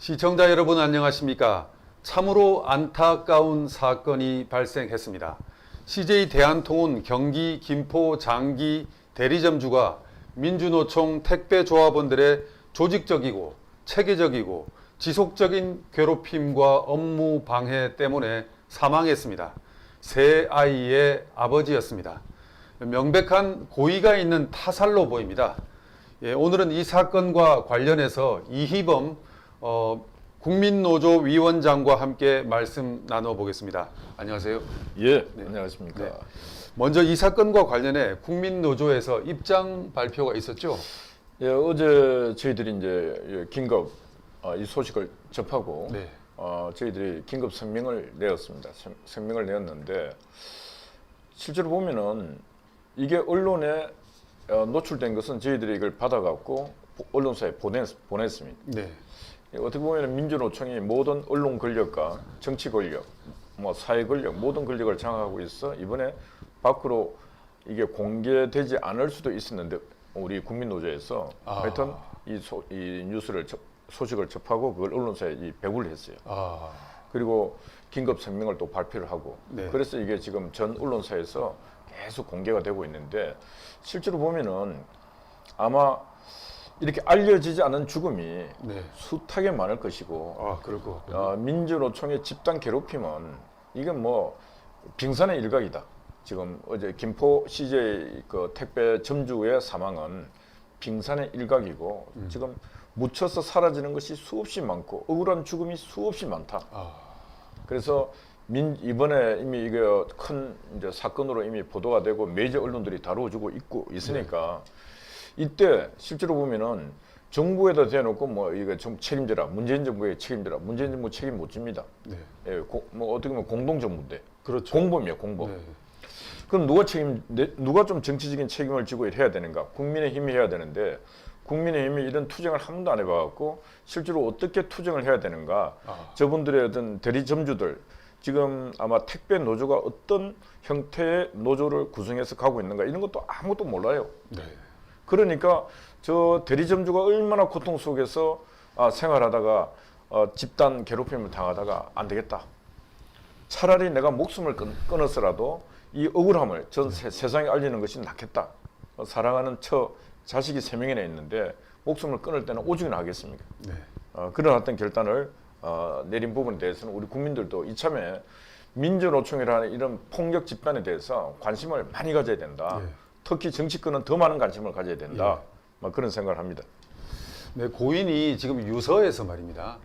시청자 여러분 안녕하십니까? 참으로 안타까운 사건이 발생했습니다. CJ 대한통운 경기 김포 장기 대리점주가 민주노총 택배조합원들의 조직적이고 체계적이고 지속적인 괴롭힘과 업무 방해 때문에 사망했습니다. 세 아이의 아버지였습니다. 명백한 고의가 있는 타살로 보입니다. 오늘은 이 사건과 관련해서 이희범 국민노조 위원장과 함께 말씀 나눠보겠습니다. 안녕하세요. 예, 네. 안녕하십니까. 네. 먼저 이 사건과 관련해 국민노조에서 입장 발표가 있었죠? 예, 어제 저희들이 이제 긴급 이 소식을 접하고 네. 저희들이 긴급声明을 내었습니다.声明을 내었는데 실제로 보면은 이게 언론에 노출된 것은 저희들이 이걸 받아갖고 언론사에 보냈습니다. 네. 어떻게 보면 민주노총이 모든 언론 권력과 정치 권력, 뭐 사회 권력, 모든 권력을 장악하고 있어 이번에 밖으로 이게 공개되지 않을 수도 있었는데 우리 국민노조에서 하여튼 이 뉴스를 소식을 접하고 그걸 언론사에 배부를 했어요. 그리고 긴급声明을 또 발표를 하고 네. 그래서 이게 지금 전 언론사에서 계속 공개가 되고 있는데 실제로 보면은 아마 이렇게 알려지지 않은 죽음이 네. 숱하게 많을 것이고 그럴 것 같군요. 민주노총의 집단 괴롭힘은 이건 뭐 빙산의 일각이다. 지금 어제 김포 CJ 그 택배 점주의 사망은 빙산의 일각이고 지금 묻혀서 사라지는 것이 수없이 많고 억울한 죽음이 수없이 많다. 그래서 이번에 이미 이게 큰 이제 사건으로 이미 보도가 되고 메이저 언론들이 다뤄주고 있으니까 이때 실제로 보면은 정부에다 대놓고 뭐 이거 좀 책임져라, 문재인 정부에 책임져라, 문재인 정부 책임 못 집니다. 네. 예, 뭐 어떻게 보면 공동정부인데, 그렇죠. 공범이야, 공범. 네. 그럼 누가 좀 정치적인 책임을 지고 해야 되는가? 국민의힘이 해야 되는데 국민의힘이 이런 투쟁을 한 번도 안 해봐갖고 실제로 어떻게 투쟁을 해야 되는가? 저분들의 어떤 대리점주들 지금 아마 택배 노조가 어떤 형태의 노조를 구성해서 가고 있는가 이런 것도 아무것도 몰라요. 네. 그러니까 저 대리점주가 얼마나 고통 속에서 생활하다가 집단 괴롭힘을 당하다가 안 되겠다. 차라리 내가 목숨을 끊었으라도 이 억울함을 전 세상에 알리는 것이 낫겠다. 사랑하는 자식이 3명이나 있는데 목숨을 끊을 때는 오죽이나 하겠습니까? 네. 그런 어떤 결단을 내린 부분에 대해서는 우리 국민들도 이참에 민주노총이라는 이런 폭력 집단에 대해서 관심을 많이 가져야 된다. 예. 특히 정치권은 더 많은 관심을 가져야 된다. 그런 생각을 합니다. 네, 고인이 지금 유서에서 말입니다.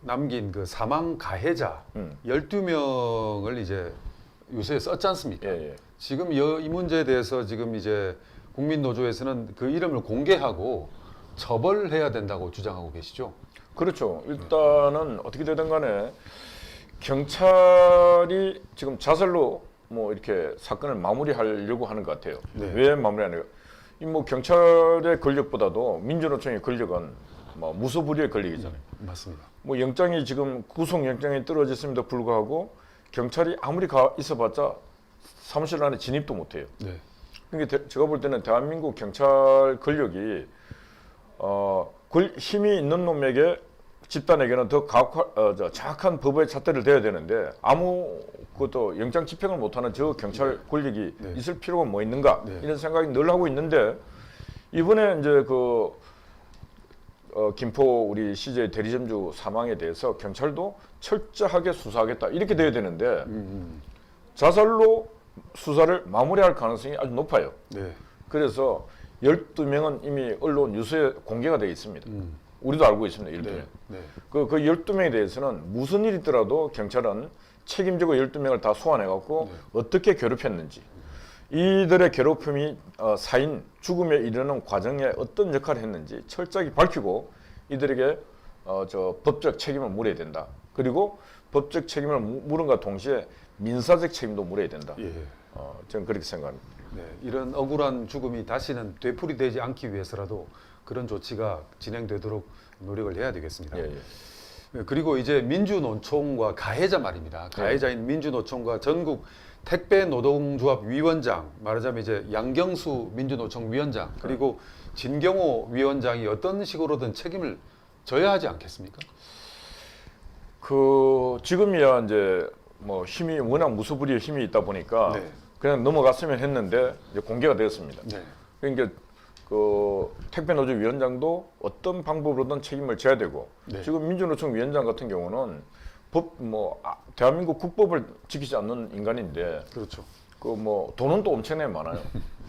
남긴 그 사망 가해자 12명을 이제 유서에 썼지 않습니까? 예. 지금 이 문제에 대해서 지금 이제 국민노조에서는 그 이름을 공개하고 처벌해야 된다고 주장하고 계시죠? 그렇죠. 일단은 어떻게 되든 간에 경찰이 지금 자살로 뭐 이렇게 사건을 마무리하려고 하는 것 같아요. 네. 왜 마무리하는가? 뭐 경찰의 권력보다도 민주노총의 권력은 뭐 무소불위의 권력이잖아요. 맞습니다. 뭐 영장이 지금 구속영장이 떨어졌음에도 불구하고 경찰이 아무리 있어봤자 사무실 안에 진입도 못해요. 네. 그러니까 제가 볼 때는 대한민국 경찰 권력이 힘이 있는 놈에게 집단에게는 더 정확한 법의 잣대를 대야 되는데 아무것도 영장 집행을 못하는 저 경찰 권력이 있을 필요가 뭐 있는가 이런 생각이 늘 하고 있는데 이번에 이제 김포 우리 CJ 대리점주 사망에 대해서 경찰도 철저하게 수사하겠다 이렇게 돼야 되는데 자살로 수사를 마무리할 가능성이 아주 높아요. 네. 그래서 12명은 이미 언론 뉴스에 공개가 되어 있습니다. 우리도 알고 있습니다. 12명. 네. 네. 그 12명에 대해서는 무슨 일이 있더라도 경찰은 책임지고 12명을 다 소환해갖고 어떻게 괴롭혔는지 이들의 괴롭힘이 죽음에 이르는 과정에 어떤 역할을 했는지 철저하게 밝히고 이들에게 법적 책임을 물어야 된다. 그리고 법적 책임을 물은과 동시에 민사적 책임도 물어야 된다. 예. 저는 그렇게 생각합니다. 네. 이런 억울한 죽음이 다시는 되풀이되지 않기 위해서라도 그런 조치가 진행되도록 노력을 해야 되겠습니다. 예. 네, 그리고 이제 민주노총과 가해자 말입니다. 가해자인 민주노총과 전국 택배노동조합 위원장, 말하자면 이제 양경수 민주노총 위원장, 그리고 진경호 위원장이 어떤 식으로든 책임을 져야 하지 않겠습니까? 그 지금이야 이제 뭐 힘이 워낙 무소불위의 힘이 있다 보니까 네. 그냥 넘어갔으면 했는데 이제 공개가 되었습니다. 네. 그러니까 그 택배노조 위원장도 어떤 방법으로든 책임을 져야 되고 네. 지금 민주노총 위원장 같은 경우는 대한민국 국법을 지키지 않는 인간인데 그렇죠. 그 뭐 돈은 또 엄청나게 많아요.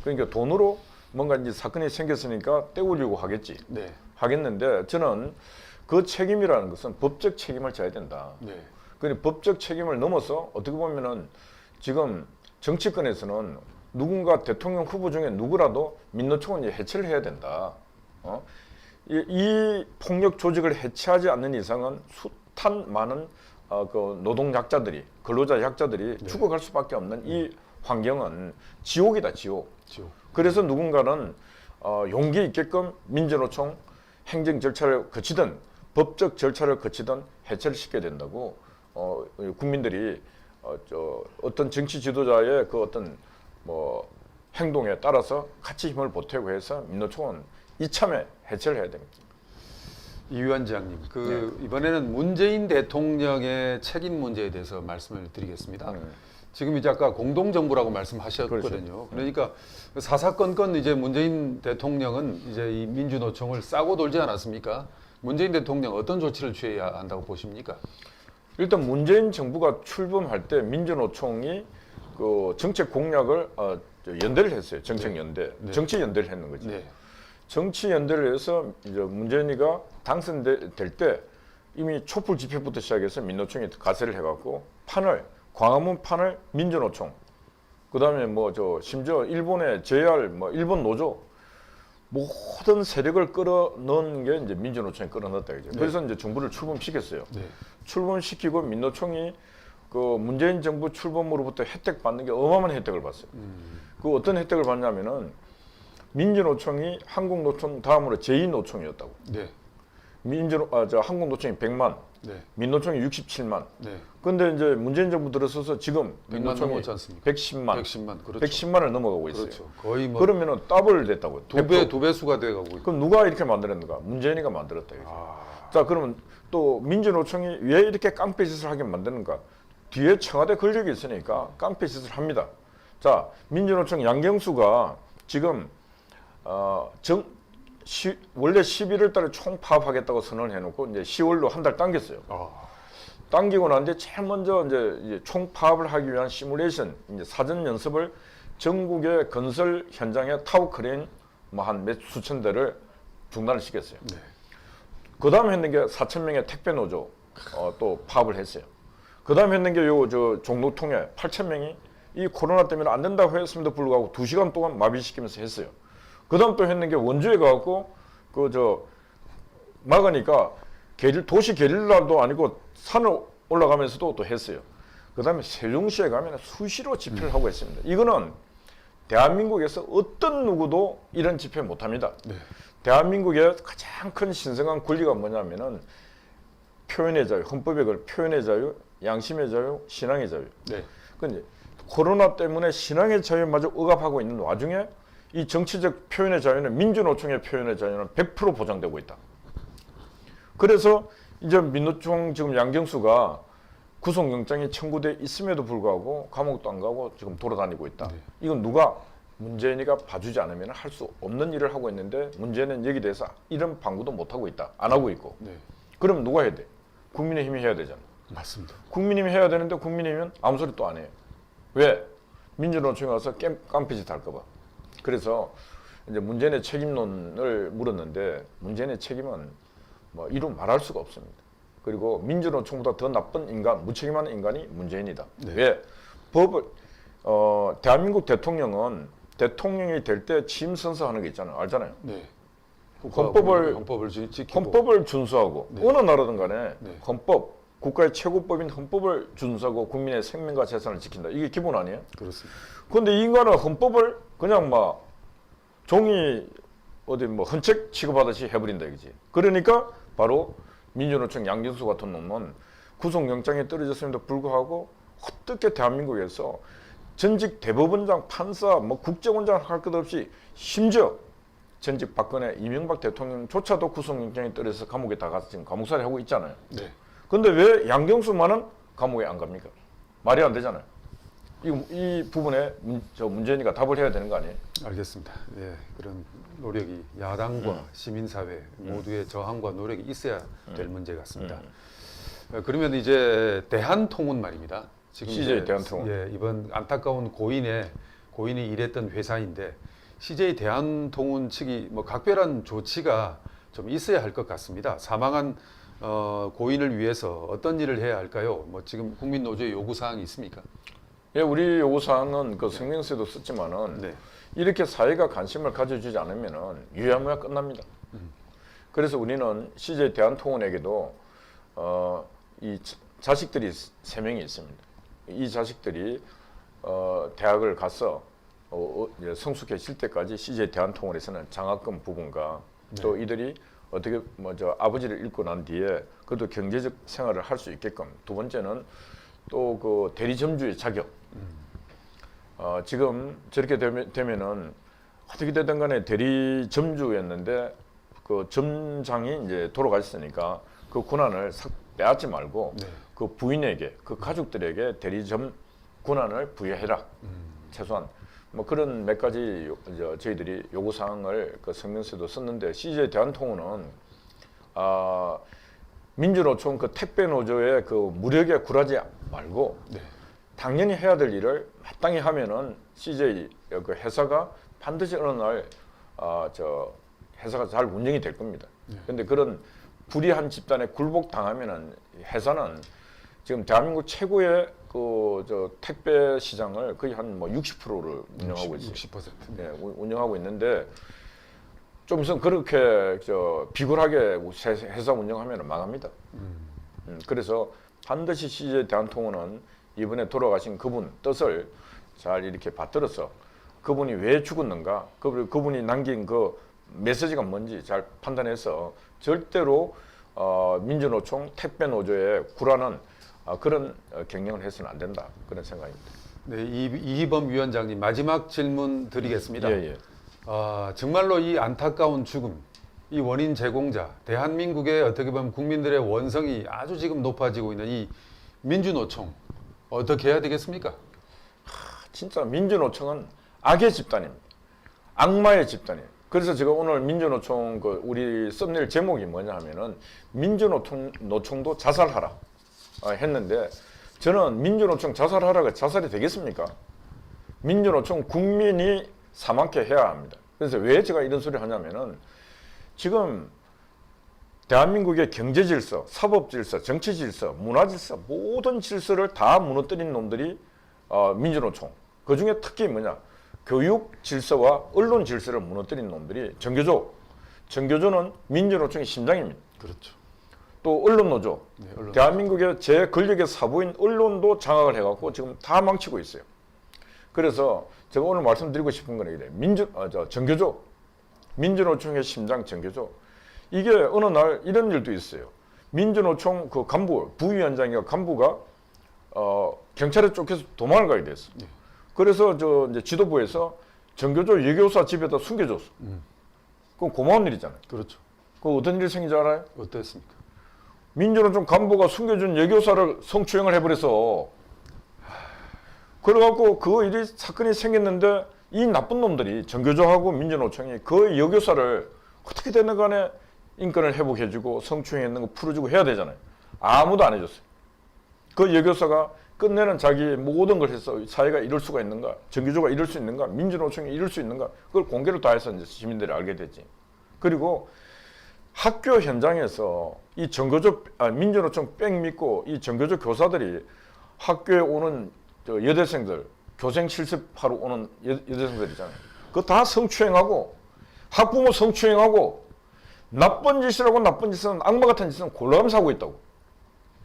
그러니까 돈으로 뭔가 이제 사건이 생겼으니까 떼우려고 하겠지. 네. 하겠는데 저는 그 책임이라는 것은 법적 책임을 져야 된다. 네. 그 법적 책임을 넘어서 어떻게 보면은 지금 정치권에서는 누군가 대통령 후보 중에 누구라도 민노총은 이제 해체를 해야 된다. 이 폭력 조직을 해체하지 않는 이상은 숱한 많은 그 노동 약자들이 근로자 약자들이 네. 죽어갈 수밖에 없는 이 환경은 지옥이다, 지옥. 지옥. 그래서 누군가는 용기 있게끔 민주노총 행정 절차를 거치든 법적 절차를 거치든 해체를 시켜야 된다고 국민들이 어떤 정치 지도자의 그 어떤 뭐 행동에 따라서 같이 힘을 보태고 해서 민노총은 이참에 해체를 해야 됩니다. 이 위원장님, 이번에는 문재인 대통령의 책임 문제에 대해서 말씀을 드리겠습니다. 지금 이제 아까 공동정부라고 말씀하셨거든요. 그렇죠. 그러니까 사사건건 이제 문재인 대통령은 이제 이 민주노총을 싸고 돌지 않았습니까? 문재인 대통령 어떤 조치를 취해야 한다고 보십니까? 일단 문재인 정부가 출범할 때 민주노총이 그 정책 공약을 연대를 했어요. 정책 연대, 네. 정치 연대를 했는 거죠. 네. 정치 연대를 해서 이제 문재인이가 당선될 때 이미 촛불 집회부터 시작해서 민노총이 가세를 해갖고 광화문 판을 민주노총, 그다음에 뭐 심지어 일본의 JR 일본 노조 모든 세력을 끌어넣은 게 이제 민주노총이 끌어넣었다 이죠. 네. 그래서 이제 정부를 출범시켰어요. 네. 출범시키고 민노총이 그 문재인 정부 출범으로부터 혜택 받는 게 어마어마한 혜택을 봤어요. 그 어떤 혜택을 받냐면은 민주노총이 한국노총 다음으로 제2노총이었다고. 네. 한국노총이 100만, 네. 민노총이 67만. 네. 근데 이제 문재인 정부 들어서서 지금 100만 민노총이 넘었지 않습니까? 110만, 110만. 그렇죠. 110만을 넘어가고 있어요. 그렇죠. 거의 뭐 그러면은 더블 됐다고요. 두 배수가 돼 가고 있고. 그럼 누가 이렇게 만들었는가? 문재인이가 만들었다 이거죠. 아. 자, 그러면 또 민주노총이 왜 이렇게 깡패짓을 하게 만드는가? 뒤에 청와대 권력이 있으니까 깡패짓을 합니다. 자, 민주노총 양경수가 지금 원래 11월 달에 총파업하겠다고 선언을 해놓고 이제 10월로 한 달 당겼어요. 아. 당기고 난 뒤에 제일 먼저 이제 총파업을 하기 위한 시뮬레이션, 이제 사전 연습을 전국의 건설 현장에 타워 크레인 한 몇 수천 대를 중단을 시켰어요. 네. 그 다음에 했는 게 4천 명의 택배 노조 또 파업을 했어요. 그 다음에 했는 게 종로통에 8천 명이 이 코로나 때문에 안 된다고 했음에도 불구하고 2시간 동안 마비시키면서 했어요. 그 다음 또 했는 게 원주에 가갖고 막으니까 도시 게릴라도 아니고 산을 올라가면서도 또 했어요. 그 다음에 세종시에 가면 수시로 집회를 하고 있습니다. 이거는 대한민국에서 어떤 누구도 이런 집회 못합니다. 네. 대한민국의 가장 큰 신성한 권리가 뭐냐면은 표현의 자유, 헌법에 표현의 자유, 양심의 자유, 신앙의 자유. 네. 근데 코로나 때문에 신앙의 자유마저 억압하고 있는 와중에 이 정치적 표현의 자유는 민주노총의 표현의 자유는 100% 보장되고 있다. 그래서 이제 민노총 지금 양경수가 구속영장이 청구돼 있음에도 불구하고 감옥도 안 가고 지금 돌아다니고 있다. 네. 이건 누가 문재인이가 봐주지 않으면 할 수 없는 일을 하고 있는데 문재인은 여기 대해서 이런 방구도 못 하고 있다. 안 하고 있고. 네. 그럼 누가 해야 돼? 국민의힘이 해야 되잖아. 맞습니다. 국민의힘이 해야 되는데 국민의힘은 아무 소리 또 안 해요. 왜? 민주노총에 와서 깡패짓 할까 봐. 그래서 이제 문재인의 책임론을 물었는데 문재인의 책임은 이루 말할 수가 없습니다. 그리고 민주노총보다 더 나쁜 인간, 무책임한 인간이 문재인이다. 네. 왜? 대한민국 대통령은 대통령이 될 때 취임 선서하는 게 있잖아요. 알잖아요. 네. 헌법을 지키고. 헌법을 준수하고 네. 어느 나라든 간에 네. 헌법, 국가의 최고법인 헌법을 준수하고 국민의 생명과 재산을 지킨다. 이게 기본 아니에요? 그렇습니다. 그런데 이 인간은 헌법을 그냥 종이 헌책 취급하듯이 해버린다 이거지. 그러니까 바로 민주노총 양경수 같은 놈은 구속영장이 떨어졌음에도 불구하고 어떻게 대한민국에서 전직 대법원장, 판사, 국정원장 할 것 없이 심지어 전직 박근혜 이명박 대통령조차도 구속영장이 떨어져서 감옥에 다 가서 지금 감옥살이 하고 있잖아요. 네. 근데 왜 양경수만은 감옥에 안 갑니까? 말이 안 되잖아요. 이 부분에 문재인이가 답을 해야 되는 거 아니에요? 알겠습니다. 예, 그런 노력이 야당과 시민사회 모두의 저항과 노력이 있어야 될 문제 같습니다. 그러면 이제 대한통운 말입니다. 지금 CJ 이제 대한통운. 예, 이번 안타까운 고인이 일했던 회사인데 CJ 대한통운 측이 뭐 각별한 조치가 좀 있어야 할 것 같습니다. 사망한 고인을 위해서 어떤 일을 해야 할까요? 뭐 지금 국민노조의 요구 사항이 있습니까? 예, 우리 요구사항은 그 성명서에도 썼지만은 네. 이렇게 사회가 관심을 가져주지 않으면은 유야무야 끝납니다. 그래서 우리는 CJ 대한통운에게도 이 자식들이 3명이 있습니다. 이 자식들이 대학을 가서 이제 성숙해질 때까지 CJ 대한통운에서는 장학금 부분과 또 이들이 어떻게 아버지를 잃고 난 뒤에 그래도 경제적 생활을 할 수 있게끔, 두 번째는 또 그 대리점주의 자격. 지금 저렇게 되면은 어떻게 되든 간에 대리점주였는데 그 점장이 이제 돌아가셨으니까 그 권한을 싹 빼앗지 말고 네. 그 부인에게, 그 가족들에게 대리점 권한을 부여해라. 최소한 뭐 그런 몇 가지 저희들이 요구 사항을 그 성명서에도 썼는데, CJ 대한통운은 민주노총 그 택배 노조의 그 무력에 굴하지 말고 네. 당연히 해야 될 일을 마땅히 하면은 CJ 그 회사가 반드시 어느 날 회사가 잘 운영이 될 겁니다. 그런데 그런 불의한 집단에 굴복당하면은 회사는 지금 대한민국 최고의 그 택배 시장을 거의 한 뭐 60%를 운영하고 있어요. 60%. 네, 운영하고 있는데 좀 있으면 그렇게 비굴하게 회사 운영하면 망합니다. 그래서 반드시 CJ 대한통운은 이번에 돌아가신 그분 뜻을 잘 이렇게 받들어서 그분이 왜 죽었는가, 그분이 남긴 그 메시지가 뭔지 잘 판단해서 절대로 민주노총 택배노조에 굴하는 그런 경영을 해서는 안 된다, 그런 생각입니다. 네, 이희범 위원장님 마지막 질문 드리겠습니다. 예. 정말로 이 안타까운 죽음, 이 원인 제공자, 대한민국의 어떻게 보면 국민들의 원성이 아주 지금 높아지고 있는 이 민주노총 어떻게 해야 되겠습니까? 진짜 민주노총은 악의 집단입니다. 악마의 집단이에요. 그래서 제가 오늘 민주노총 우리 썸네일 제목이 뭐냐 하면은 민주노총도 자살하라 했는데, 저는 민주노총 자살하라가 자살이 되겠습니까? 민주노총 국민이 사망케 해야 합니다. 그래서 왜 제가 이런 소리를 하냐면은 지금 대한민국의 경제 질서, 사법 질서, 정치 질서, 문화 질서, 모든 질서를 다 무너뜨린 놈들이 민주노총. 그 중에 특히 뭐냐? 교육 질서와 언론 질서를 무너뜨린 놈들이 정교조는 민주노총의 심장입니다. 그렇죠. 또 언론노조. 네, 언론. 대한민국의 제권력의 사부인 언론도 장악을 해갖고 지금 다 망치고 있어요. 그래서 제가 오늘 말씀드리고 싶은 건 이래. 정교조. 민주노총의 심장 정교조. 이게 어느 날 이런 일도 있어요. 민주노총 그 간부, 부위원장이가 간부가 경찰에 쫓겨서 도망을 가게 됐어. 네. 그래서 이제 지도부에서 정교조 여교사 집에다 숨겨줬어. 그건 고마운 일이잖아요. 그렇죠. 그 어떤 일이 생긴 줄 알아요? 어땠습니까? 민주노총 간부가 숨겨준 여교사를 성추행을 해버려서, 그래갖고 그 일이 사건이 생겼는데 이 나쁜 놈들이 정교조하고 민주노총이 그 여교사를 어떻게 되는 간에 인권을 회복해주고 성추행했는 거 풀어주고 해야 되잖아요. 아무도 안 해줬어요. 그 여교사가 끝내는 자기 모든 걸 해서 사회가 이럴 수가 있는가, 정교조가 이럴 수 있는가, 민주노총이 이럴 수 있는가, 그걸 공개를 다 해서 이제 시민들이 알게 됐지. 그리고 학교 현장에서 이 민주노총 뺑 믿고 이 정교조 교사들이 학교에 오는 여대생들, 교생 실습하러 오는 여대생들 있잖아요. 그거 다 성추행하고 학부모 성추행하고 나쁜 짓이라고, 나쁜 짓은 악마 같은 짓은 골라가면서 하고 있다고.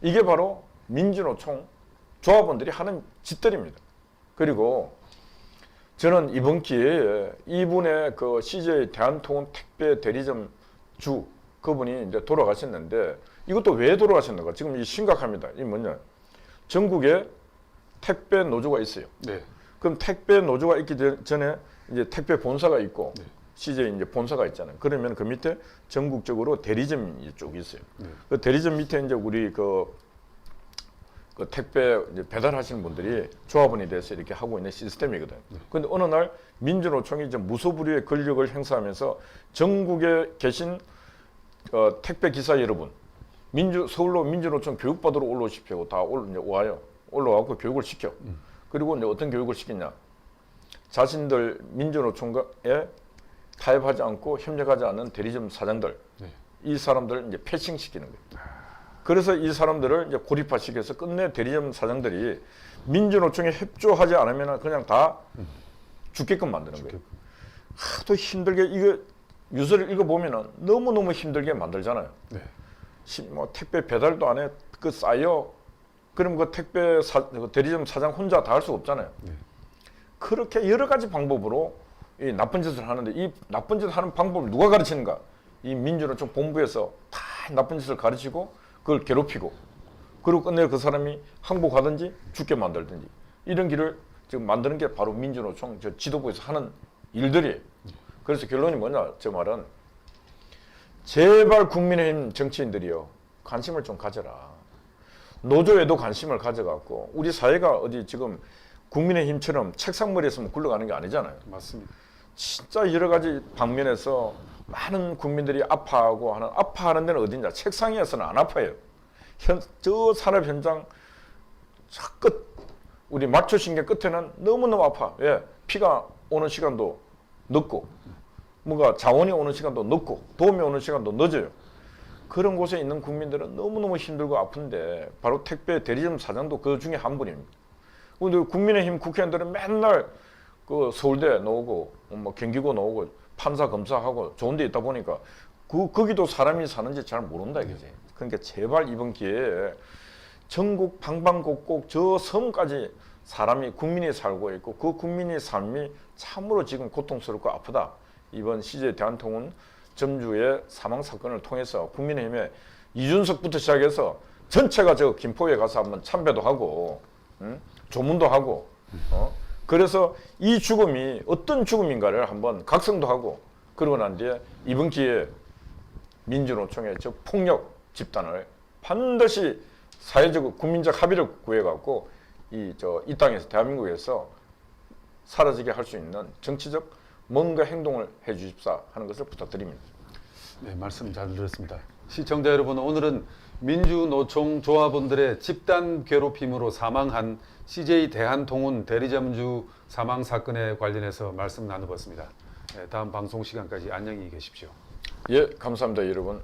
이게 바로 민주노총 조합원들이 하는 짓들입니다. 그리고 저는 이번 기회에 이분의 그 CJ 대한통운 택배 대리점 주 그분이 이제 돌아가셨는데, 이것도 왜 돌아가셨는가? 지금 이 심각합니다. 이 뭐냐? 전국에 택배 노조가 있어요. 네. 그럼 택배 노조가 있기 전에 이제 택배 본사가 있고, 네. CJ 이제 본사가 있잖아요. 그러면 그 밑에 전국적으로 대리점이 쭉 있어요. 네. 그 대리점 밑에 이제 우리 그 택배 이제 배달하시는 분들이 조합원이 돼서 이렇게 하고 있는 시스템이거든. 그런데 어느 날 민주노총이 이제 무소불위의 권력을 행사하면서 전국에 계신 택배 기사 여러분, 서울로 민주노총 교육받으러 올라오십시오. 다 이제 와요. 올라와서 교육을 시켜. 그리고 이제 어떤 교육을 시키냐? 자신들 민주노총에 타협하지 않고 협력하지 않는 대리점 사장들, 네. 이 사람들을 이제 패싱시키는 거예요. 그래서 이 사람들을 이제 고립화시켜서 끝내 대리점 사장들이 민주노총에 협조하지 않으면 그냥 다 죽게끔 만드는 거예요. 하도 힘들게 이거 유서를 읽어보면 너무너무 힘들게 만들잖아요. 네. 뭐 택배 배달도 안 해. 그 쌓여. 그럼 그 그 대리점 사장 혼자 다 할 수 없잖아요. 네. 그렇게 여러 가지 방법으로 이 나쁜 짓을 하는데 이 나쁜 짓을 하는 방법을 누가 가르치는가? 이 민주노총 본부에서 다 나쁜 짓을 가르치고 그걸 괴롭히고 그리고 끝내 그 사람이 항복하든지 죽게 만들든지 이런 길을 지금 만드는 게 바로 민주노총 저 지도부에서 하는 일들이에요. 그래서 결론이 뭐냐? 저 말은 제발 국민의힘 정치인들이요 관심을 좀 가져라. 노조에도 관심을 가져갖고 우리 사회가 어디 지금 국민의힘처럼 책상머리에서만 굴러가는 게 아니잖아요. 맞습니다. 진짜 여러 가지 방면에서 많은 국민들이 아파하는 데는 어딘가 책상 위에서는 안 아파요. 저 산업 현장 끝 우리 말초신경 끝에는 너무너무 아파. 왜? 피가 오는 시간도 늦고 뭔가 자원이 오는 시간도 늦고 도움이 오는 시간도 늦어요. 그런 곳에 있는 국민들은 너무너무 힘들고 아픈데 바로 택배 대리점 사장도 그 중에 한 분입니다. 근데 국민의힘 국회의원들은 맨날 그 서울대 나오고 뭐 경기고 나오고 판사 검사하고 좋은 데 있다 보니까 거기도 사람이 사는지 잘 모른다 이거지. 그러니까 제발 이번 기회에 전국 방방곡곡 저 섬까지 사람이 국민이 살고 있고 그 국민의 삶이 참으로 지금 고통스럽고 아프다. 이번 CJ 대한통운 점주의 사망 사건을 통해서 국민의힘의 이준석부터 시작해서 전체가 저 김포에 가서 한번 참배도 하고 조문도 하고 그래서 이 죽음이 어떤 죽음인가를 한번 각성도 하고 그러고 난 뒤에 이번 기회에 민주노총의 저 폭력 집단을 반드시 사회적 국민적 합의를 구해갖고 이 땅에서 대한민국에서 사라지게 할 수 있는 정치적 뭔가 행동을 해주십사 하는 것을 부탁드립니다. 네, 말씀 잘 들었습니다. 시청자 여러분, 오늘은 민주노총 조합원들의 집단 괴롭힘으로 사망한 CJ 대한통운 대리점주 사망 사건에 관련해서 말씀 나눠봤습니다. 네, 다음 방송 시간까지 안녕히 계십시오. 예, 감사합니다, 여러분.